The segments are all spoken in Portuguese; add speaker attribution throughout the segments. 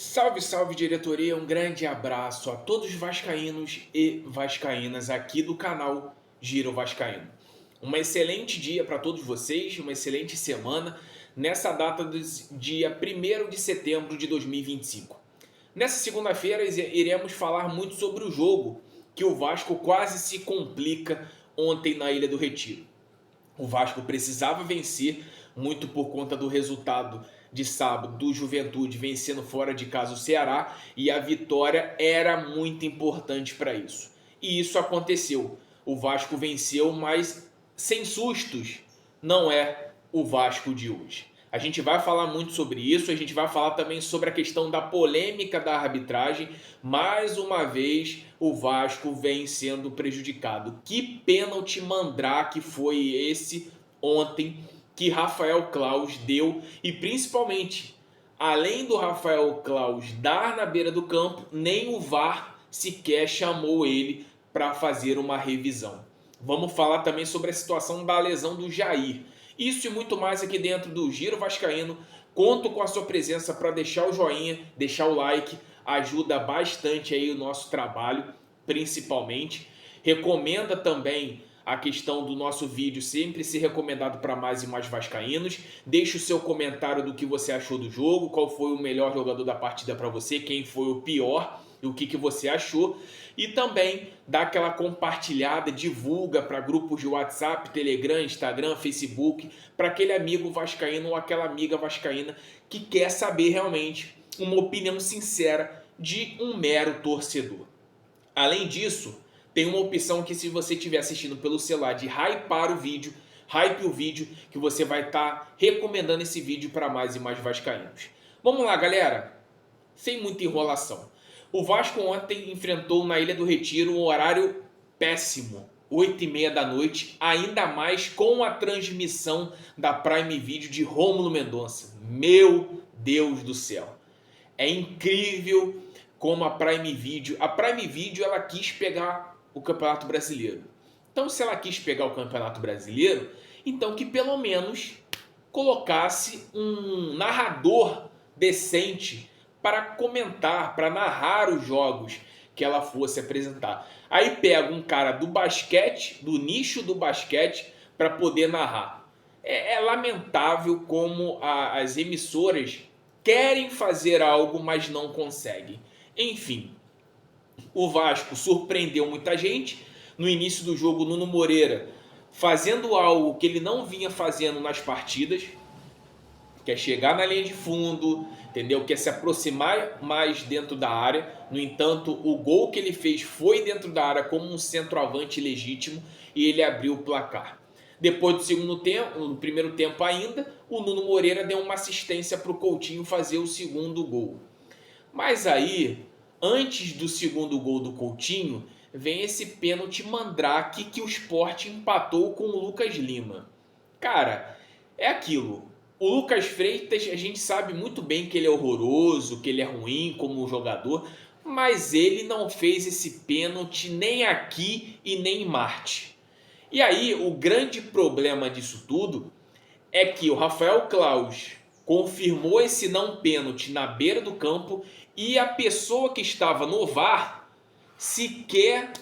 Speaker 1: Salve, salve diretoria, um grande abraço a todos os vascaínos e vascaínas aqui do canal Giro Vascaíno. Um excelente dia para todos vocês, uma excelente semana nessa data do dia 1º de setembro de 2025. Nessa segunda-feira iremos falar muito sobre o jogo que o Vasco quase se complica ontem na Ilha do Retiro. O Vasco precisava vencer, muito por conta do resultado de sábado do Juventude vencendo fora de casa o Ceará, e a vitória era muito importante para isso. E isso aconteceu. O Vasco venceu, mas sem sustos. Não é o Vasco de hoje. A gente vai falar muito sobre isso, a gente vai falar também sobre a questão da polêmica da arbitragem. Mais uma vez, o Vasco vem sendo prejudicado. Que pênalti mandrake foi esse ontem que Rafael Claus deu? E principalmente, além do Rafael Claus dar na beira do campo, nem o VAR sequer chamou ele para fazer uma revisão. Vamos falar também sobre a situação da lesão do Jair. Isso e muito mais aqui dentro do Giro Vascaíno. Conto com a sua presença para deixar o joinha, deixar o like. Ajuda bastante aí o nosso trabalho, principalmente. Recomenda também a questão do nosso vídeo sempre ser recomendado para mais e mais vascaínos. Deixe o seu comentário do que você achou do jogo, qual foi o melhor jogador da partida para você, quem foi o pior e o que você achou. E também dá aquela compartilhada, divulga para grupos de WhatsApp, Telegram, Instagram, Facebook, para aquele amigo vascaíno ou aquela amiga vascaína que quer saber realmente uma opinião sincera de um mero torcedor. Além disso, tem uma opção que, se você estiver assistindo pelo celular, de hypar o vídeo, hype o vídeo, que você vai estar recomendando esse vídeo para mais e mais vascaínos. Vamos lá, galera, sem muita enrolação. O Vasco ontem enfrentou na Ilha do Retiro um horário péssimo, 8h30 da noite, ainda mais com a transmissão da Prime Video de Rômulo Mendonça. Meu Deus do céu! É incrível como a Prime Video ela quis pegar o Campeonato Brasileiro. Então, se ela quis pegar o Campeonato Brasileiro, então que pelo menos colocasse um narrador decente para comentar, para narrar os jogos que ela fosse apresentar. Aí pega um cara do basquete, do nicho do basquete, para poder narrar. É lamentável como as emissoras querem fazer algo, mas não conseguem. Enfim, o Vasco surpreendeu muita gente. No início do jogo, Nuno Moreira fazendo algo que ele não vinha fazendo nas partidas, que é chegar na linha de fundo, entendeu? Que é se aproximar mais dentro da área. No entanto, o gol que ele fez foi dentro da área como um centroavante legítimo e ele abriu o placar. Depois do segundo tempo, no primeiro tempo ainda, o Nuno Moreira deu uma assistência para o Coutinho fazer o segundo gol. Mas aí, antes do segundo gol do Coutinho, vem esse pênalti mandrake que o Sport empatou com o Lucas Lima. Cara, é aquilo. O Lucas Freitas, a gente sabe muito bem que ele é horroroso, que ele é ruim como jogador, mas ele não fez esse pênalti nem aqui e nem em Marte. E aí, o grande problema disso tudo é que o Rafael Claus confirmou esse não pênalti na beira do campo e a pessoa que estava no VAR sequer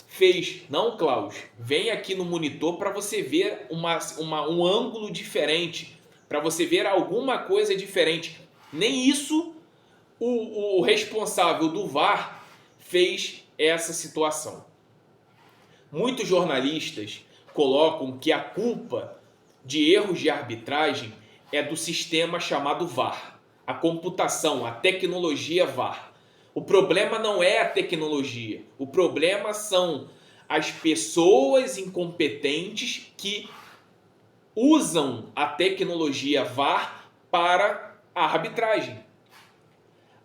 Speaker 1: fez. Não, Claus, vem aqui no monitor para você ver um ângulo diferente, para você ver alguma coisa diferente. Nem isso o responsável do VAR fez essa situação. Muitos jornalistas colocam que a culpa de erros de arbitragem é do sistema chamado VAR, a computação, a tecnologia VAR. O problema não é a tecnologia, o problema são as pessoas incompetentes que usam a tecnologia VAR para a arbitragem.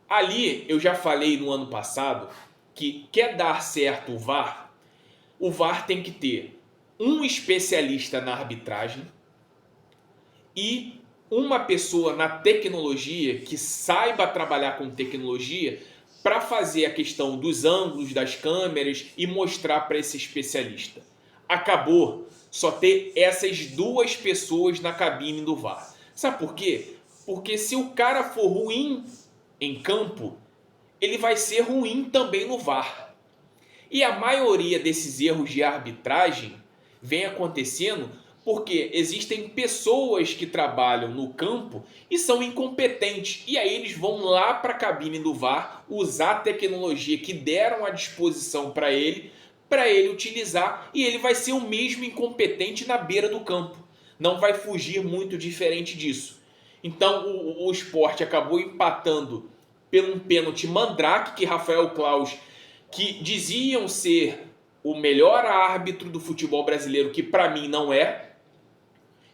Speaker 1: Ali eu já falei no ano passado que quer dar certo o VAR tem que ter um especialista na arbitragem e uma pessoa na tecnologia que saiba trabalhar com tecnologia para fazer a questão dos ângulos das câmeras e mostrar para esse especialista. Acabou só ter essas duas pessoas na cabine do VAR. Sabe por quê? Porque se o cara for ruim em campo, ele vai ser ruim também no VAR. E a maioria desses erros de arbitragem vem acontecendo porque existem pessoas que trabalham no campo e são incompetentes. E aí eles vão lá para a cabine do VAR usar a tecnologia que deram à disposição para ele utilizar, e ele vai ser o mesmo incompetente na beira do campo. Não vai fugir muito diferente disso. Então o Sport acabou empatando por um pênalti mandrake que Rafael Claus, que diziam ser o melhor árbitro do futebol brasileiro, que para mim não é.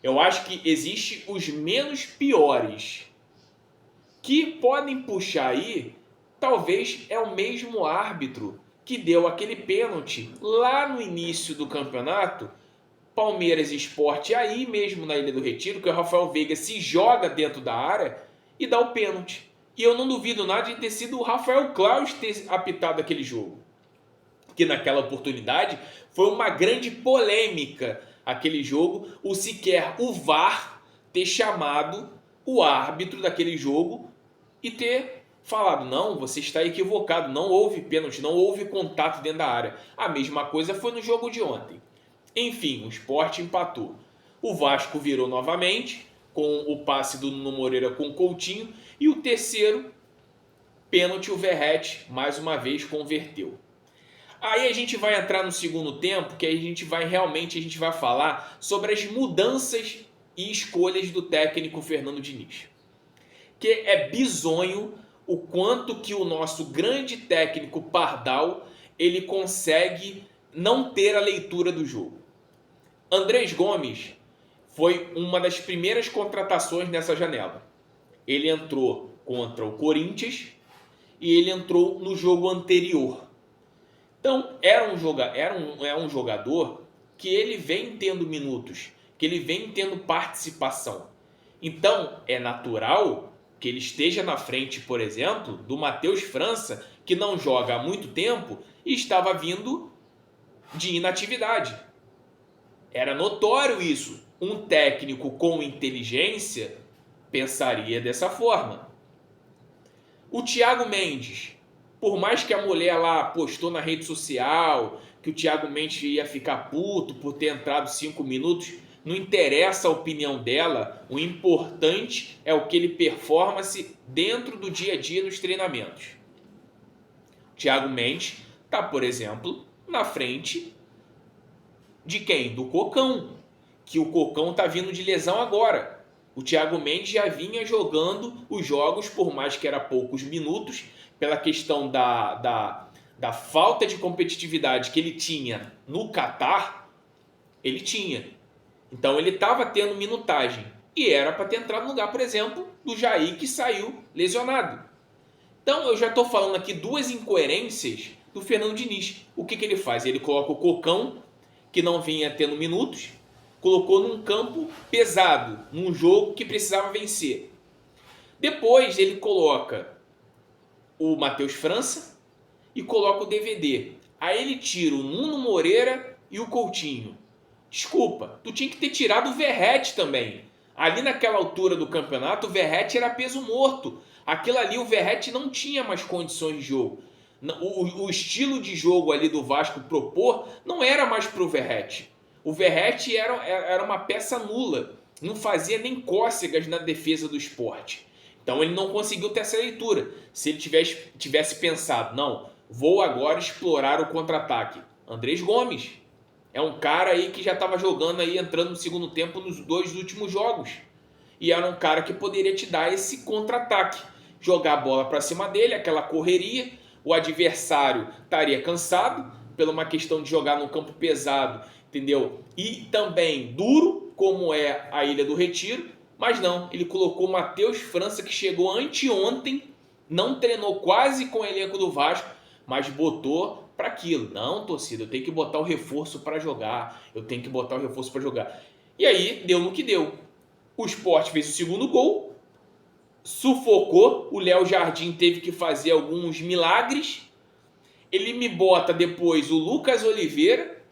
Speaker 1: Eu acho que existe os menos piores que podem puxar aí. Talvez é o mesmo árbitro que deu aquele pênalti lá no início do campeonato, Palmeiras e Sport, aí mesmo na Ilha do Retiro, que o Rafael Veiga se joga dentro da área e dá o pênalti. E eu não duvido nada de ter sido o Rafael Claus ter apitado aquele jogo. Que naquela oportunidade foi uma grande polêmica aquele jogo, o VAR ter chamado o árbitro daquele jogo e ter falado: não, você está equivocado, não houve pênalti, não houve contato dentro da área. A mesma coisa foi no jogo de ontem. Enfim, o Sport empatou. O Vasco virou novamente, com o passe do Nuno Moreira com o Coutinho, e o terceiro pênalti o Verratti mais uma vez converteu. Aí a gente vai entrar no segundo tempo, que aí a gente vai falar sobre as mudanças e escolhas do técnico Fernando Diniz. Que é bizonho o quanto que o nosso grande técnico Pardal, ele consegue não ter a leitura do jogo. Andrés Gomes foi uma das primeiras contratações nessa janela. Ele entrou contra o Corinthians e ele entrou no jogo anterior. Então, é um jogador que ele vem tendo minutos, que ele vem tendo participação. Então, é natural que ele esteja na frente, por exemplo, do Matheus França, que não joga há muito tempo e estava vindo de inatividade. Era notório isso. Um técnico com inteligência pensaria dessa forma. O Thiago Mendes, por mais que a mulher lá postou na rede social que o Thiago Mendes ia ficar puto por ter entrado 5 minutos, não interessa a opinião dela, o importante é o que ele performance dentro do dia a dia nos treinamentos. O Thiago Mendes está, por exemplo, na frente de quem? Do Cocão, que o Cocão está vindo de lesão agora. O Thiago Mendes já vinha jogando os jogos, por mais que era poucos minutos, pela questão da falta de competitividade que ele tinha no Catar, ele tinha. Então ele estava tendo minutagem. E era para ter entrado no lugar, por exemplo, do Jair, que saiu lesionado. Então eu já estou falando aqui duas incoerências do Fernando Diniz. O que ele faz? Ele coloca o Cocão, que não vinha tendo minutos, colocou num campo pesado, num jogo que precisava vencer. Depois ele coloca o Matheus França e coloca o DVD. Aí ele tira o Nuno Moreira e o Coutinho. Desculpa, tu tinha que ter tirado o Verratti também. Ali naquela altura do campeonato, o Verratti era peso morto. Aquilo ali, o Verratti não tinha mais condições de jogo. O estilo de jogo ali do Vasco propor não era mais pro Verratti. O Verratti era uma peça nula. Não fazia nem cócegas na defesa do Sport. Então ele não conseguiu ter essa leitura. Se ele tivesse pensado, não, vou agora explorar o contra-ataque. Andrés Gomes é um cara aí que já estava jogando aí, entrando no segundo tempo nos 2 últimos jogos. E era um cara que poderia te dar esse contra-ataque. Jogar a bola para cima dele, aquela correria. O adversário estaria cansado, pela uma questão de jogar num campo pesado, entendeu? E também duro, como é a Ilha do Retiro. Mas não, ele colocou o Matheus França, que chegou anteontem, não treinou quase com o elenco do Vasco, mas botou para aquilo. Não, torcida, eu tenho que botar o reforço para jogar. E aí, deu no que deu. O Sport fez o segundo gol, sufocou, o Léo Jardim teve que fazer alguns milagres. Ele me bota depois o Lucas Oliveira.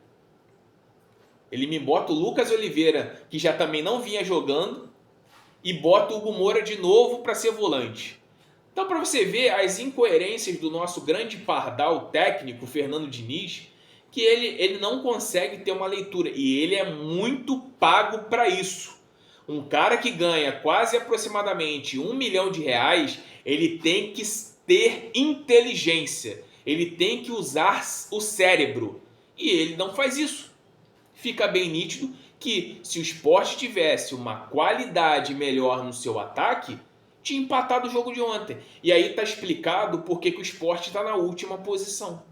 Speaker 1: Que já também não vinha jogando. E bota o Hugo Moura de novo para ser volante. Então, para você ver as incoerências do nosso grande pardal técnico, Fernando Diniz, que ele não consegue ter uma leitura. E ele é muito pago para isso. Um cara que ganha quase aproximadamente R$ 1 milhão, ele tem que ter inteligência. Ele tem que usar o cérebro. E ele não faz isso. Fica bem nítido que se o Sport tivesse uma qualidade melhor no seu ataque, tinha empatado o jogo de ontem. E aí está explicado por que o Sport está na última posição.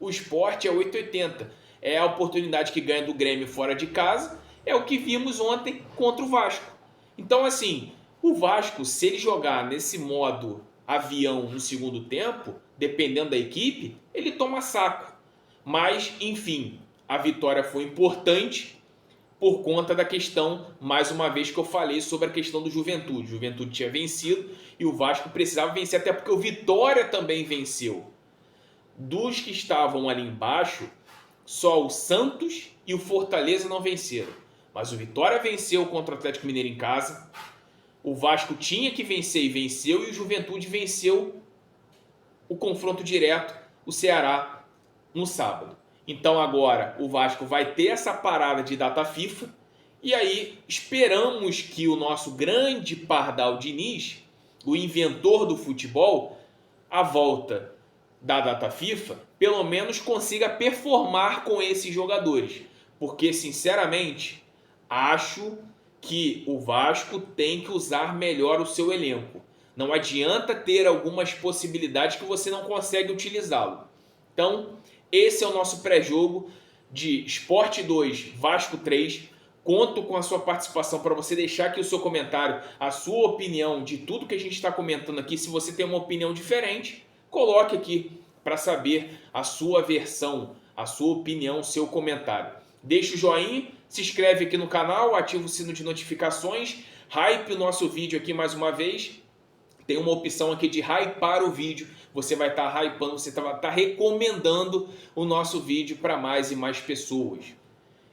Speaker 1: O Sport é 8,80. É a oportunidade que ganha do Grêmio fora de casa. É o que vimos ontem contra o Vasco. Então, assim, o Vasco, se ele jogar nesse modo avião no segundo tempo, dependendo da equipe, ele toma saco. Mas, enfim, a vitória foi importante por conta da questão, mais uma vez, que eu falei sobre a questão do Juventude. O Juventude tinha vencido e o Vasco precisava vencer, até porque o Vitória também venceu. Dos que estavam ali embaixo, só o Santos e o Fortaleza não venceram. Mas o Vitória venceu contra o Atlético Mineiro em casa. O Vasco tinha que vencer e venceu. E o Juventude venceu o confronto direto, o Ceará, no sábado. Então agora o Vasco vai ter essa parada de data FIFA. E aí esperamos que o nosso grande pardal Diniz, o inventor do futebol, à volta da data FIFA, pelo menos consiga performar com esses jogadores. Porque, sinceramente, acho que o Vasco tem que usar melhor o seu elenco. Não adianta ter algumas possibilidades que você não consegue utilizá-lo. Então, esse é o nosso pré-jogo de Sport 2, Vasco 3. Conto com a sua participação para você deixar aqui o seu comentário, a sua opinião de tudo que a gente está comentando aqui. Se você tem uma opinião diferente, coloque aqui para saber a sua versão, a sua opinião, o seu comentário. Deixa o joinha, se inscreve aqui no canal, ativa o sino de notificações, hype o nosso vídeo aqui mais uma vez. Tem uma opção aqui de hypar o vídeo. Você vai estar hypando, você vai estar recomendando o nosso vídeo para mais e mais pessoas.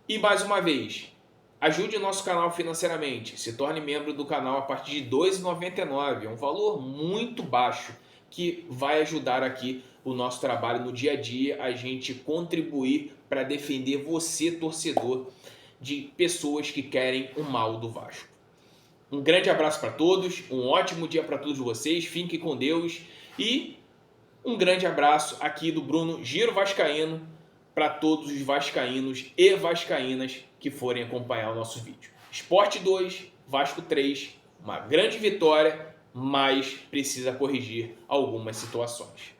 Speaker 1: E mais uma vez, ajude o nosso canal financeiramente. Se torne membro do canal a partir de R$ 2,99. É um valor muito baixo que vai ajudar aqui o nosso trabalho no dia a dia, a gente contribuir para defender você, torcedor, de pessoas que querem o mal do Vasco. Um grande abraço para todos, um ótimo dia para todos vocês, fiquem com Deus e um grande abraço aqui do Bruno Giro Vascaíno para todos os vascaínos e vascaínas que forem acompanhar o nosso vídeo. Sport 2, Vasco 3, uma grande vitória, mas precisa corrigir algumas situações.